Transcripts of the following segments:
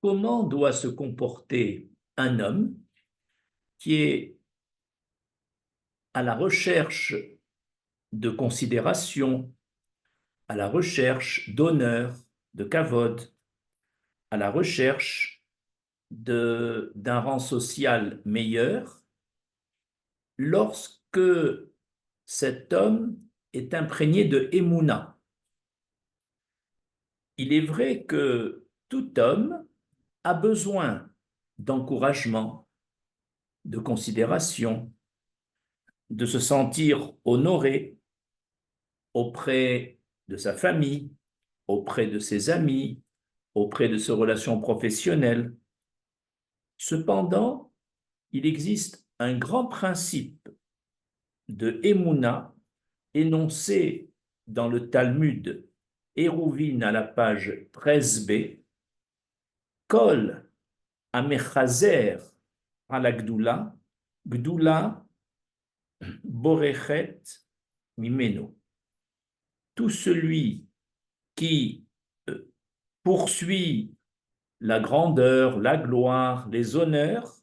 Comment doit se comporter un homme qui est à la recherche de considération, à la recherche d'honneur, de kavod, à la recherche d'un rang social meilleur, lorsque cet homme est imprégné de émouna. Il est vrai que tout homme a besoin d'encouragement, de considération, de se sentir honoré auprès de sa famille, auprès de ses amis, auprès de ses relations professionnelles. Cependant, il existe un grand principe de Emouna énoncé dans le Talmud Hérouvine à la page 13b, Kol amechazer à la Gdoula, Gdoula borechet mimeno. Tout celui qui poursuit la grandeur, la gloire, les honneurs,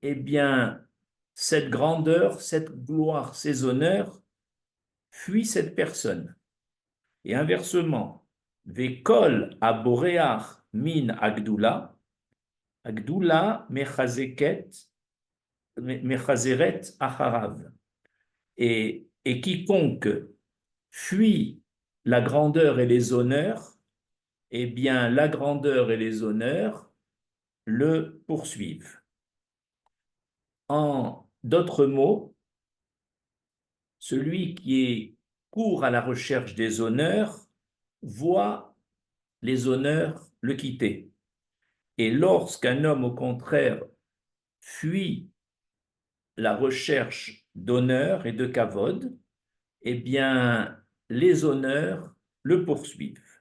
eh bien, cette grandeur, cette gloire, ces honneurs fuient cette personne. Et inversement, Vekol aboreach min agdula, agdula mechazeret acharav. Et quiconque fuit la grandeur et les honneurs, eh bien, la grandeur et les honneurs le poursuivent. En d'autres mots, celui qui court à la recherche des honneurs voit les honneurs le quitter. Et lorsqu'un homme, au contraire, fuit la recherche d'honneur et de kavod, eh bien, les honneurs le poursuivent.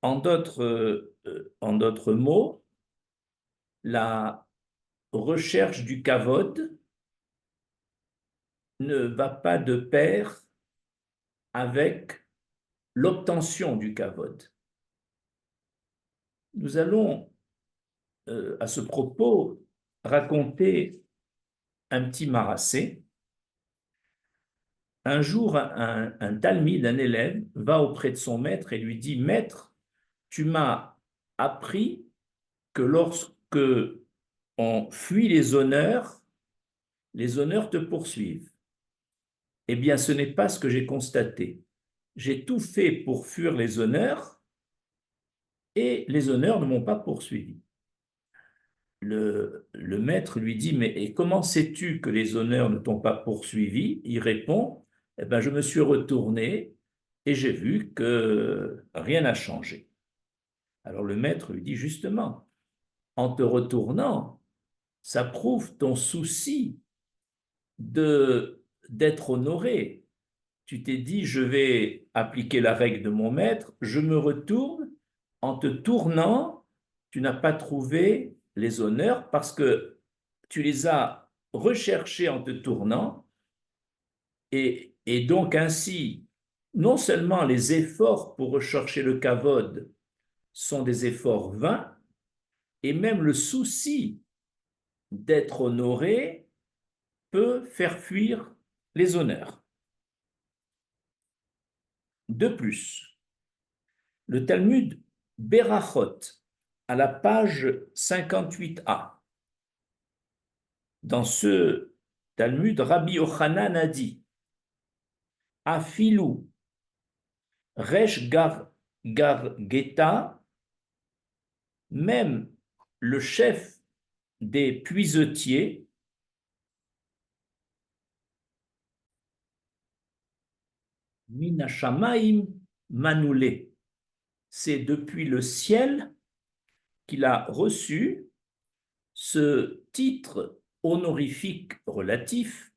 En d'autres mots, la recherche du kavod ne va pas de pair avec l'obtention du kavod. Nous allons, à ce propos, raconter un petit marassé. Un jour, un talmide, un élève, va auprès de son maître et lui dit: Maître, tu m'as appris que lorsque on fuit les honneurs te poursuivent. Eh bien, ce n'est pas ce que j'ai constaté. J'ai tout fait pour fuir les honneurs et les honneurs ne m'ont pas poursuivi. Le maître lui dit: mais et comment sais-tu que les honneurs ne t'ont pas poursuivi? Il répond: eh ben, je me suis retourné et j'ai vu que rien n'a changé. Alors le maître lui dit: justement, en te retournant, ça prouve ton souci d'être honoré. Tu t'es dit: je vais appliquer la règle de mon maître, je me retourne. En te tournant, tu n'as pas trouvé les honneurs parce que tu les as recherchés en te tournant, et donc ainsi, non seulement les efforts pour rechercher le kavod sont des efforts vains, et même le souci d'être honoré peut faire fuir les honneurs. De plus, le Talmud Berachot, à la page 58a, dans ce Talmud, Rabbi Yochanan a dit: Afilou Resh Gar Geta, même le chef des puisetiers, Minashamaim Manoulé, c'est depuis le ciel qu'il a reçu ce titre honorifique relatif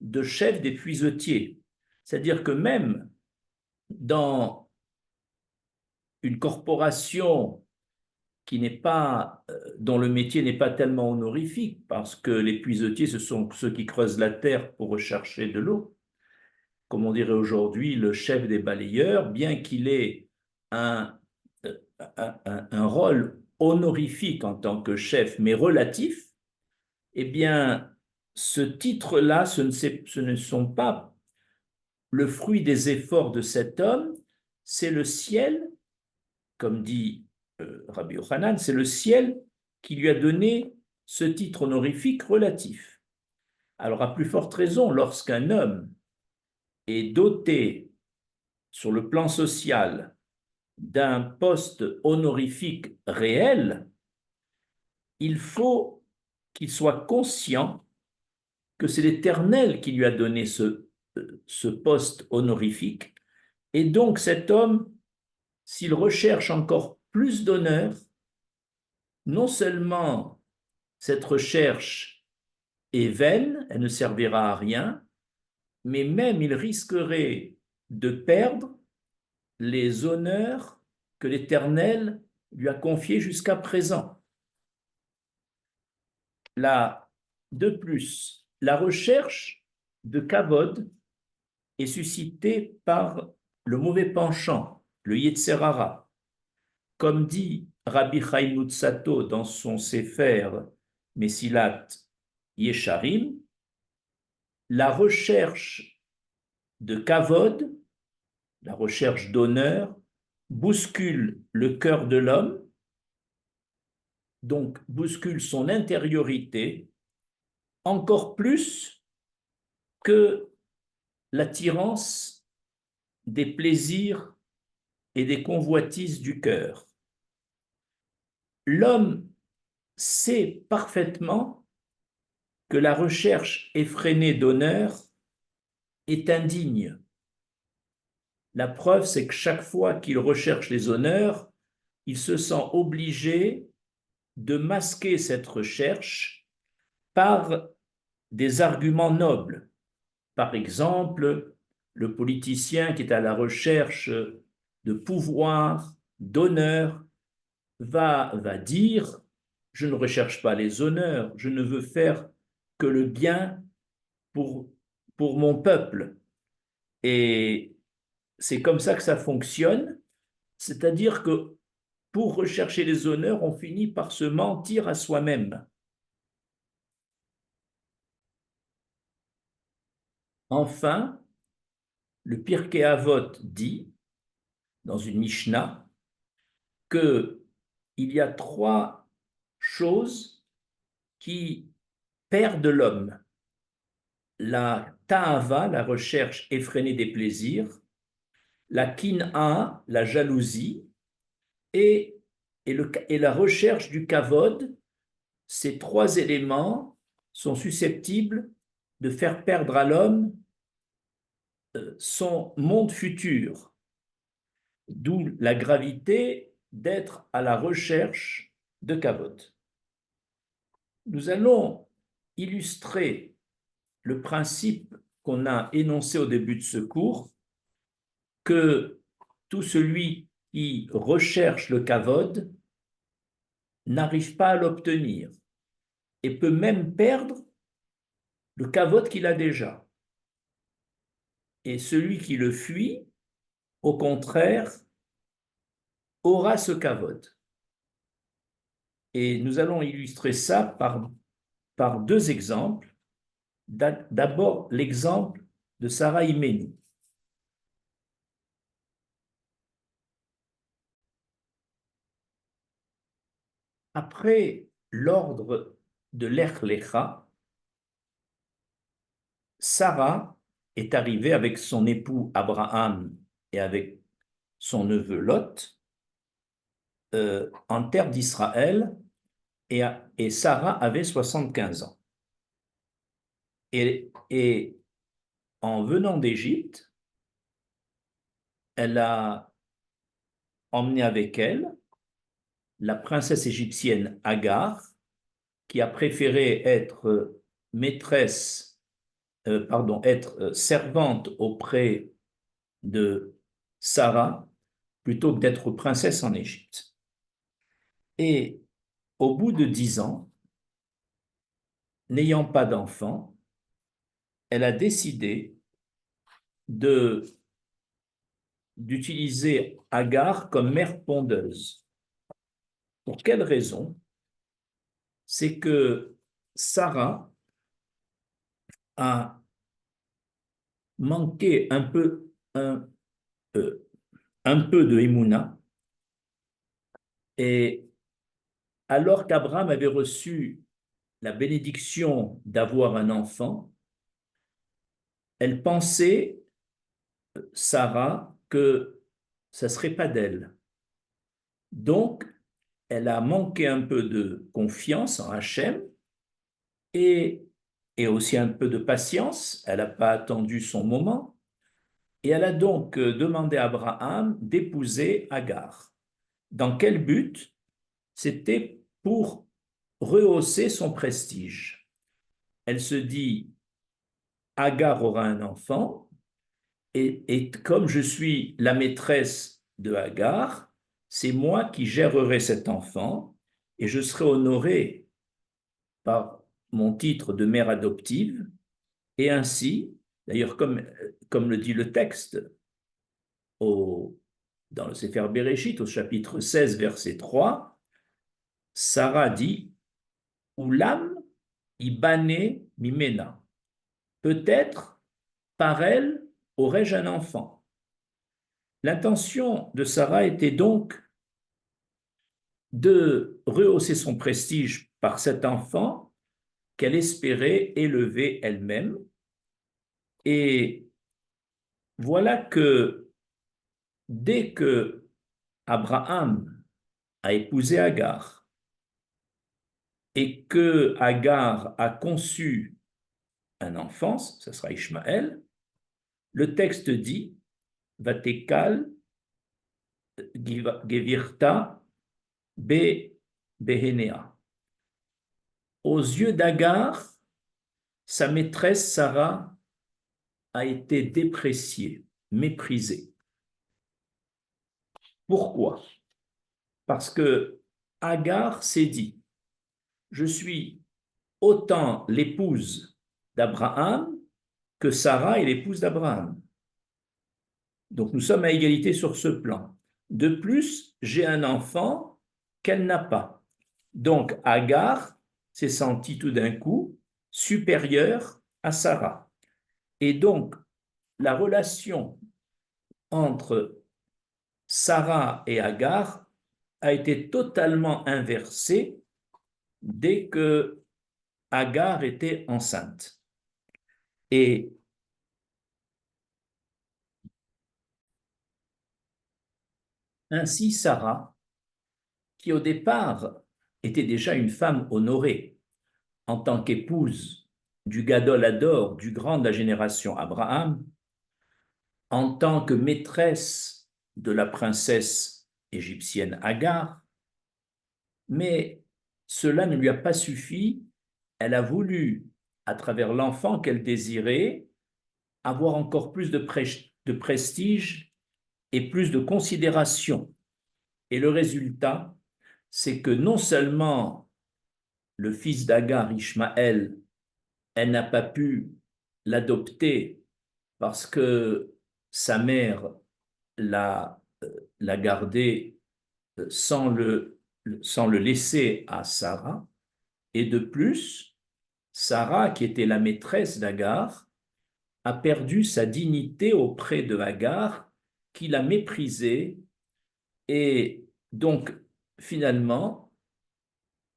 de chef des puisetiers. C'est-à-dire que même dans une corporation qui n'est pas, dont le métier n'est pas tellement honorifique, parce que les puisetiers, ce sont ceux qui creusent la terre pour rechercher de l'eau, comme on dirait aujourd'hui le chef des balayeurs, bien qu'il ait un un rôle honorifique en tant que chef, mais relatif, eh bien, ce titre-là, ce ne sont pas le fruit des efforts de cet homme, c'est le ciel, comme dit Rabbi Yochanan, c'est le ciel qui lui a donné ce titre honorifique relatif. Alors, à plus forte raison, lorsqu'un homme est doté sur le plan social d'un poste honorifique réel, il faut qu'il soit conscient que c'est l'Éternel qui lui a donné ce poste honorifique. Et donc cet homme, s'il recherche encore plus d'honneur, non seulement cette recherche est vaine, elle ne servira à rien, mais même il risquerait de perdre les honneurs que l'Éternel lui a confiés jusqu'à présent. Là, de plus, la recherche de kavod est suscitée par le mauvais penchant, le Yetzer Hara. Comme dit Rabbi Chaim Luzzatto dans son Sefer Mesilat Yesharim, la recherche de kavod, la recherche d'honneur, bouscule le cœur de l'homme, donc bouscule son intériorité, encore plus que l'attirance des plaisirs et des convoitises du cœur. L'homme sait parfaitement que la recherche effrénée d'honneur est indigne. La preuve, c'est que chaque fois qu'il recherche les honneurs, il se sent obligé de masquer cette recherche par des arguments nobles. Par exemple, le politicien qui est à la recherche de pouvoir, d'honneur, va dire, je ne recherche pas les honneurs, je ne veux faire que le bien pour, pour mon peuple. Et c'est comme ça que ça fonctionne, c'est-à-dire que pour rechercher les honneurs, on finit par se mentir à soi-même. Enfin, le Pirkei Avot dit, dans une Mishnah, qu'il y a trois choses qui perdent l'homme. La ta'ava, la recherche effrénée des plaisirs, la kin'a, la jalousie, et la recherche du kavod. Ces trois éléments sont susceptibles de faire perdre à l'homme son monde futur, d'où la gravité d'être à la recherche de kavod. Nous allons illustrer le principe qu'on a énoncé au début de ce cours, que tout celui qui recherche le kavod n'arrive pas à l'obtenir et peut même perdre le kavod qu'il a déjà. Et celui qui le fuit, au contraire, aura ce kavod. Et nous allons illustrer ça par deux exemples. D'abord, l'exemple de Sarah Imeni. Après l'ordre de l'Ech Lecha, Sarah est arrivée avec son époux Abraham et avec son neveu Lot en terre d'Israël, et Sarah avait 75 ans. Et en venant d'Égypte, elle a emmené avec elle la princesse égyptienne Agar, qui a préféré être maîtresse, être servante auprès de Sarah plutôt que d'être princesse en Égypte. Et au bout de 10 ans, n'ayant pas d'enfant, elle a décidé d'utiliser Agar comme mère pondeuse. Pour quelle raison? C'est que Sarah a manqué euh, un peu de Emouna, et alors qu'Abraham avait reçu la bénédiction d'avoir un enfant, elle pensait, Sarah, que ça ne serait pas d'elle. Donc, elle a manqué un peu de confiance en Hachem et, et aussi un peu de patience. Elle n'a pas attendu son moment. Et elle a donc demandé à Abraham d'épouser Agar. Dans quel but? C'était pour rehausser son prestige. Elle se dit, Agar aura un enfant, et comme je suis la maîtresse de Agar, c'est moi qui gérerai cet enfant, et je serai honorée par mon titre de mère adoptive, et ainsi, d'ailleurs, comme le dit le texte dans le Sefer Bereshit, au chapitre 16, verset 3, Sarah dit, Oulam ibane mimena. Peut-être par elle aurais-je un enfant. L'intention de Sarah était donc de rehausser son prestige par cet enfant qu'elle espérait élever elle-même. Et voilà que dès que Abraham a épousé Agar et que Agar a conçu un enfant, ce sera Ishmaël, le texte dit Vatekal Gevirta Be Behenea. Aux yeux d'Agar, sa maîtresse Sarah a été dépréciée, méprisée. Pourquoi? Parce que Agar s'est dit, je suis autant l'épouse d'Abraham que Sarah est l'épouse d'Abraham. Donc nous sommes à égalité sur ce plan. De plus, j'ai un enfant qu'elle n'a pas. Donc Agar s'est sentie tout d'un coup supérieure à Sarah. Et donc la relation entre Sarah et Agar a été totalement inversée dès que Agar était enceinte. Et ainsi Sarah, qui au départ était déjà une femme honorée en tant qu'épouse du Gadol Hador, du grand de la génération Abraham, en tant que maîtresse de la princesse égyptienne Agar, mais cela ne lui a pas suffi. Elle a voulu, à travers l'enfant qu'elle désirait, avoir encore plus de prestige et plus de considération. Et le résultat, c'est que non seulement le fils d'Agar, Ishmaël, elle n'a pas pu l'adopter parce que sa mère l'a gardé sans le laisser à Sarah. Et de plus, Sarah, qui était la maîtresse d'Agar, a perdu sa dignité auprès de Agar, qui l'a méprisée. Et donc, finalement,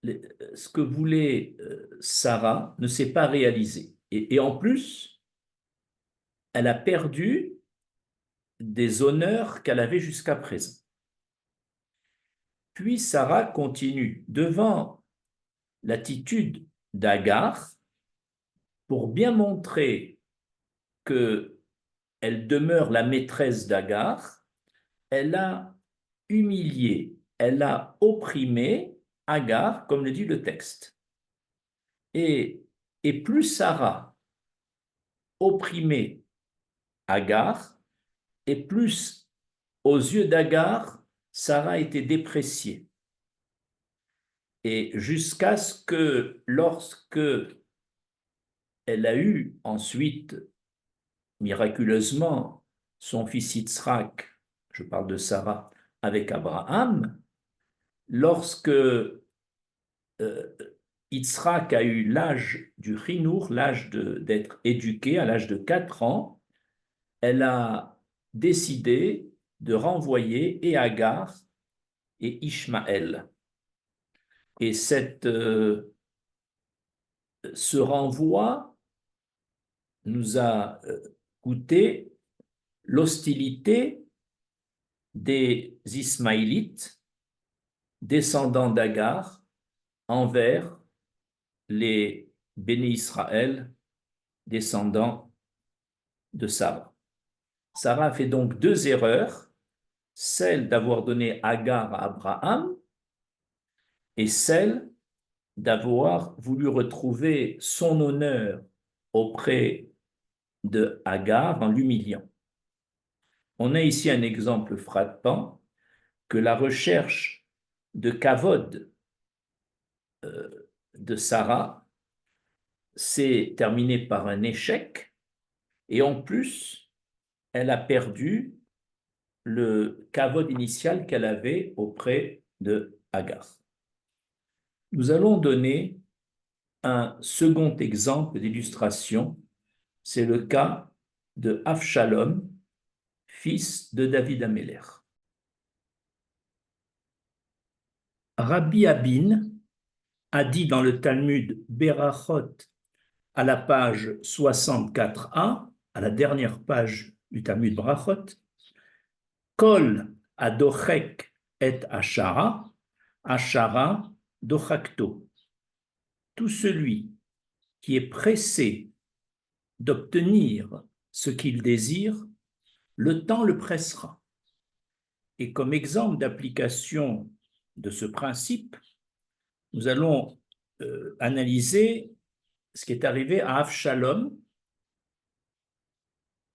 ce que voulait Sarah ne s'est pas réalisé. Et en plus, elle a perdu des honneurs qu'elle avait jusqu'à présent. Puis Sarah continue devant l'attitude d'Agar pour bien montrer que elle demeure la maîtresse d'Agar. Elle a humilié, elle a opprimé Agar, comme le dit le texte. Et, et plus Sarah opprimait Agar, et plus aux yeux d'Agar, Sarah était dépréciée. Et jusqu'à ce que, lorsque elle a eu ensuite, miraculeusement, son fils Yitzhak, je parle de Sarah, avec Abraham, lorsque Yitzhak a eu l'âge du chinour, l'âge d'être éduqué, à l'âge de 4 ans, elle a décidé de renvoyer et Agar et Ishmaël. Et ce renvoi nous a coûté l'hostilité des Ismaélites, descendants d'Agar, envers les béné Israël, descendants de Sarah. Sarah a fait donc 2 erreurs, celle d'avoir donné Agar à Abraham et celle d'avoir voulu retrouver son honneur auprès de Agar en l'humiliant. On a ici un exemple frappant que la recherche de Kavod de Sarah s'est terminée par un échec et en plus, elle a perdu le Kavod initial qu'elle avait auprès de Agar. Nous allons donner un second exemple d'illustration, c'est le cas de Avshalom, fils de David Améler. Rabbi Abin a dit dans le Talmud Berachot à la page 64a, à la dernière page du Talmud Berachot, Kol adochek et ashara, ashara dochakto. Tout celui qui est pressé d'obtenir ce qu'il désire, le temps le pressera. Et comme exemple d'application de ce principe, nous allons analyser ce qui est arrivé à Avshalom.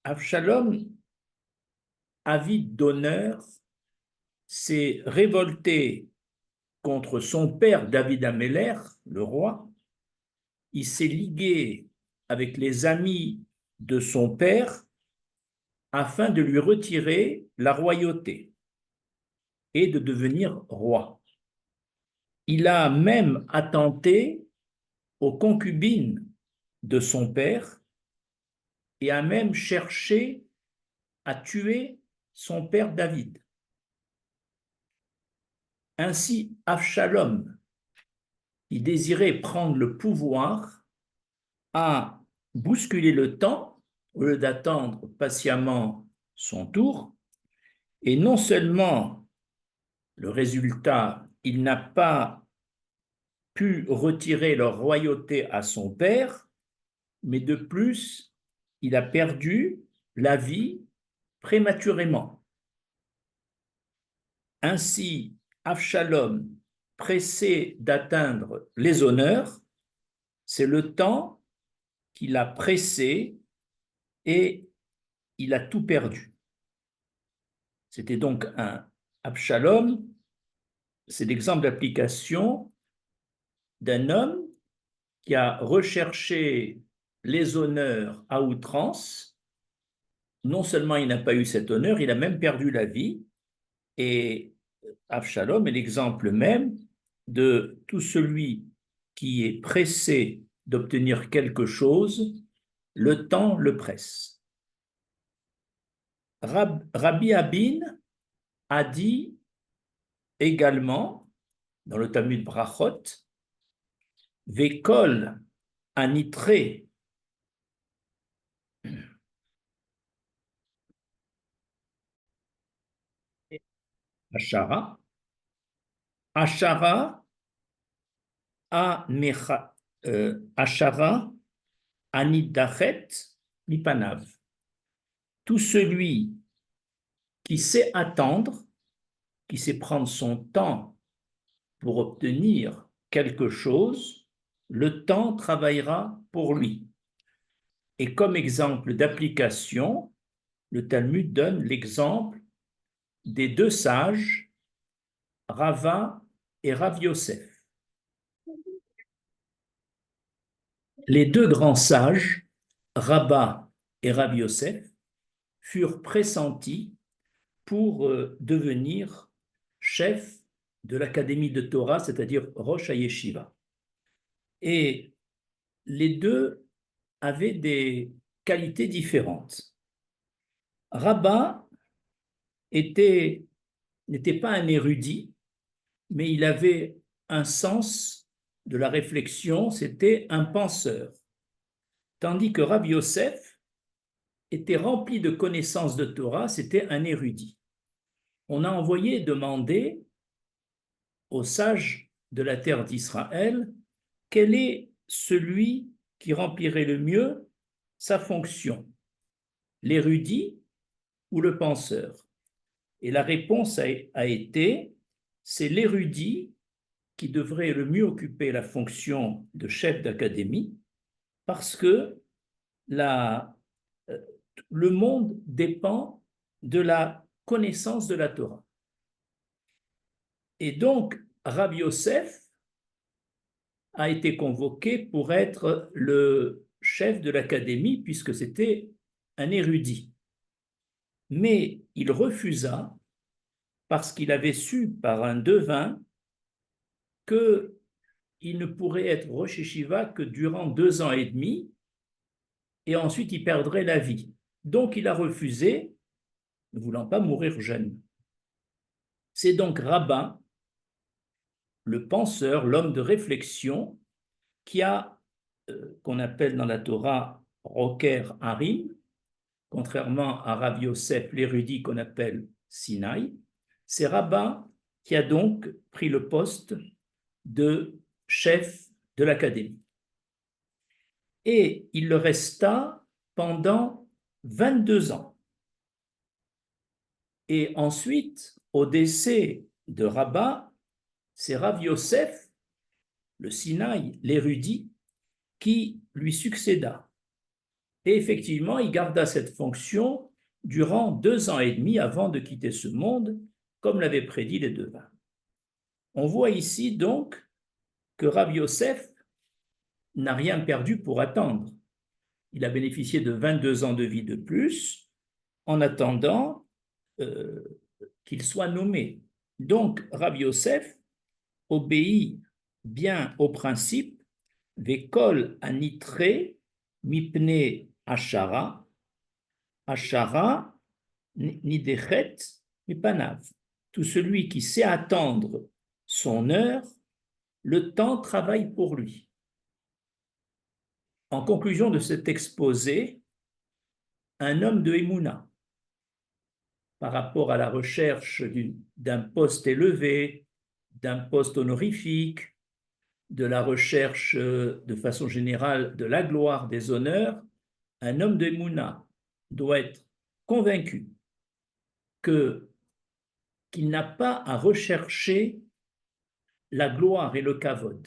Avshalom, avide d'honneur, s'est révolté contre son père David Améler, le roi. Il s'est ligué avec les amis de son père afin de lui retirer la royauté et de devenir roi. Il a même attenté aux concubines de son père et a même cherché à tuer son père David. Ainsi, Avshalom, qui désirait prendre le pouvoir, a bousculé le temps au lieu d'attendre patiemment son tour. Et non seulement le résultat, il n'a pas pu retirer leur royauté à son père, mais de plus, il a perdu la vie prématurément. Ainsi, Avshalom, pressé d'atteindre les honneurs, c'est le temps qu'il a pressé et il a tout perdu. C'était donc un Abshalom, c'est l'exemple d'application d'un homme qui a recherché les honneurs à outrance. Non seulement il n'a pas eu cet honneur, il a même perdu la vie. Et Avshalom est l'exemple même de tout celui qui est pressé d'obtenir quelque chose, le temps le presse. Rabbi Abin a dit également, dans le Talmud Brachot, Vekol anitre ashara, ashara ashara anidachet mipanav. Tout celui qui sait attendre, qui sait prendre son temps pour obtenir quelque chose, le temps travaillera pour lui. Et comme exemple d'application, le Talmud donne l'exemple des 2 sages, Rava et Rav Yosef. Les 2 grands sages, Rabba et Rav Yosef, furent pressentis pour devenir chefs de l'Académie de Torah, c'est-à-dire Rosh HaYeshiva. Et les deux avaient des qualités différentes. Rabbah n'était pas un érudit, mais il avait un sens de la réflexion, c'était un penseur. Tandis que Rabbi Yosef était rempli de connaissances de Torah, c'était un érudit. On a envoyé demander aux sages de la terre d'Israël quel est celui qui remplirait le mieux sa fonction, l'érudit ou le penseur. Et la réponse a été, c'est l'érudit qui devrait le mieux occuper la fonction de chef d'académie parce que le monde dépend de la connaissance de la Torah. Et donc, Rabbi Yosef a été convoqué pour être le chef de l'académie puisque c'était un érudit. Mais il refusa parce qu'il avait su par un devin qu'il ne pourrait être Rosh Yeshiva que durant 2 ans et demi et ensuite il perdrait la vie. Donc il a refusé, ne voulant pas mourir jeune. C'est donc Rabbin, le penseur, l'homme de réflexion, qui a, qu'on appelle dans la Torah, Roker Harim, contrairement à Rav Yosef, l'érudit qu'on appelle Sinaï. C'est Rabbin qui a donc pris le poste de chef de l'académie. Et il le resta pendant 22 ans. Et ensuite, au décès de Rabbin, c'est Rav Yosef, le Sinaï, l'érudit, qui lui succéda. Et effectivement, il garda cette fonction durant 2 ans et demi avant de quitter ce monde, comme l'avaient prédit les devins. On voit ici donc que Rav Yosef n'a rien perdu pour attendre. Il a bénéficié de 22 ans de vie de plus en attendant qu'il soit nommé. Donc, Rav Yosef obéit bien au principe Vekol anitre mipne ashara, ashara nidechet mipanav. Tout celui qui sait attendre son heure, le temps travaille pour lui. En conclusion de cet exposé, un homme de Emouna, par rapport à la recherche d'un poste élevé, d'un poste honorifique, de la recherche de façon générale de la gloire, des honneurs, un homme de Emouna doit être convaincu qu'il n'a pas à rechercher la gloire et le kavod.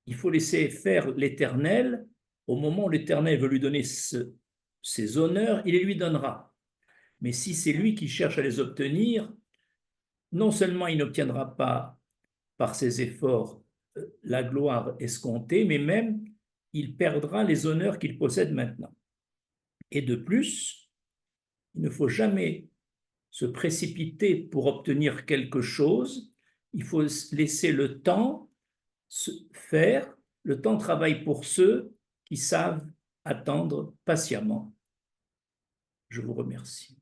Il faut laisser faire l'Éternel. Au moment où l'Éternel veut lui donner ses honneurs, il les lui donnera. Mais si c'est lui qui cherche à les obtenir, non seulement il n'obtiendra pas par ses efforts la gloire escomptée, mais même il perdra les honneurs qu'il possède maintenant. Et de plus, il ne faut jamais se précipiter pour obtenir quelque chose, il faut laisser le temps faire, le temps travaille pour ceux qui savent attendre patiemment. Je vous remercie.